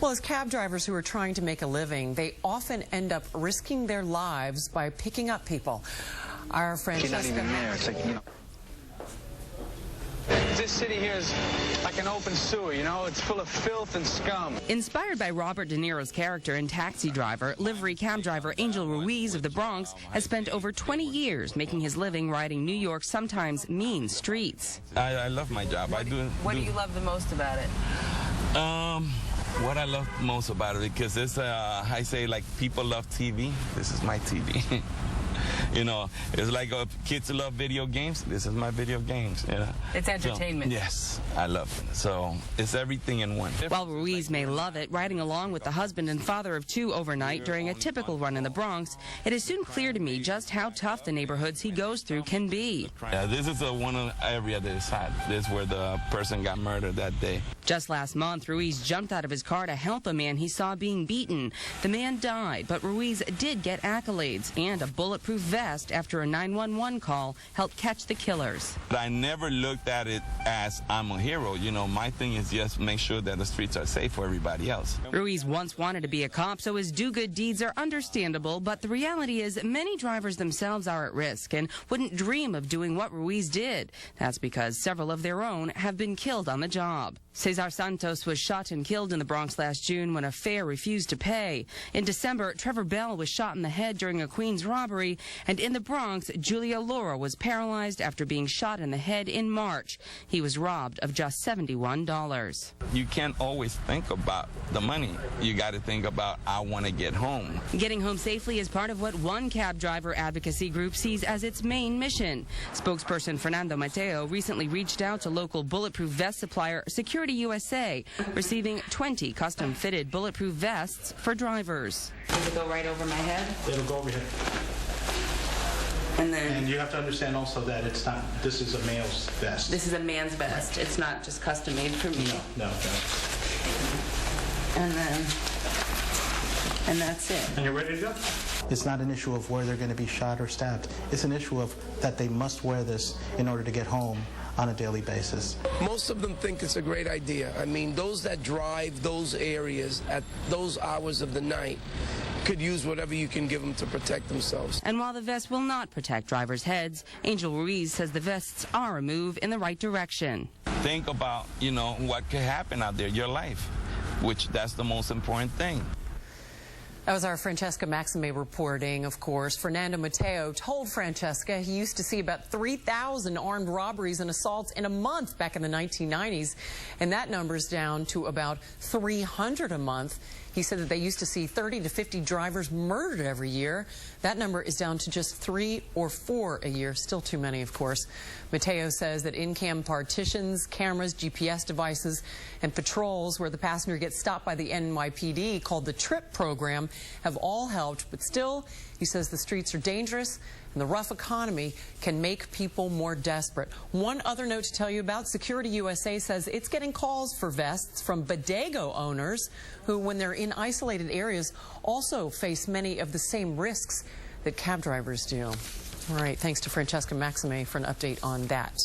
Well, as cab drivers who are trying to make a living, they often end up risking their lives by picking up people. Our friend She's not even there. It's like, you know. This city here is like an open sewer, you know? It's full of filth and scum. Inspired by Robert De Niro's character in Taxi Driver, livery cab driver Angel Ruiz of the Bronx has spent over 20 years making his living riding New York's sometimes mean streets. I love my job. What do you love the most about it? What I love most about it, because it's, I say, like, people love TV. This is my TV. You know, it's like kids love video games. This is my video games. You know? It's entertainment. So, yes, I love it. So it's everything in one. While Ruiz may love it, riding along with the husband and father of two overnight during a typical run in the Bronx, it is soon clear to me just how tough the neighborhoods he goes through can be. Yeah, this is one on every other side. This is where the person got murdered that day. Just last month, Ruiz jumped out of his car to help a man he saw being beaten. The man died, but Ruiz did get accolades and a bulletproof vest after a 911 call helped catch the killers. But I never looked at it as I'm a hero. You know, my thing is just make sure that the streets are safe for everybody else. Ruiz once wanted to be a cop, so his do-good deeds are understandable, but the reality is many drivers themselves are at risk and wouldn't dream of doing what Ruiz did. That's because several of their own have been killed on the job. Cesar Santos was shot and killed in the Bronx last June when a fare refused to pay. In December, Trevor Bell was shot in the head during a Queens robbery. And in the Bronx, Julia Laura was paralyzed after being shot in the head in March. He was robbed of just $71. You can't always think about the money. You got to think about, I want to get home. Getting home safely is part of what one cab driver advocacy group sees as its main mission. Spokesperson Fernando Mateo recently reached out to local bulletproof vest supplier Security USA, receiving 20 custom-fitted bulletproof vests for drivers. Does it go right over my head? It'll go over here. And you have to understand also that it's not, this is a male's vest. This is a man's vest. It's not just custom made for me. No. And that's it. And you're ready to go? It's not an issue of where they're going to be shot or stabbed. It's an issue of that they must wear this in order to get home on a daily basis. Most of them think it's a great idea. I mean, those that drive those areas at those hours of the night could use whatever you can give them to protect themselves. And while the vest will not protect drivers' heads, Angel Ruiz says the vests are a move in the right direction. Think about, you know, what could happen out there, your life, which that's the most important thing. That was our Francesca Maxime reporting, of course. Fernando Mateo told Francesca he used to see about 3,000 armed robberies and assaults in a month back in the 1990s, and that number's down to about 300 a month. He said that they used to see 30 to 50 drivers murdered every year. That number is down to just 3 or 4 a year. Still too many, of course. Mateo says that in-cam partitions, cameras, GPS devices, and patrols where the passenger gets stopped by the NYPD, called the TRIP program, have all helped. But still, he says the streets are dangerous and the rough economy can make people more desperate. One other note to tell you about, Security USA says it's getting calls for vests from bodega owners who, when they're in isolated areas, also face many of the same risks that cab drivers do. All right, thanks to Francesca Maxime for an update on that.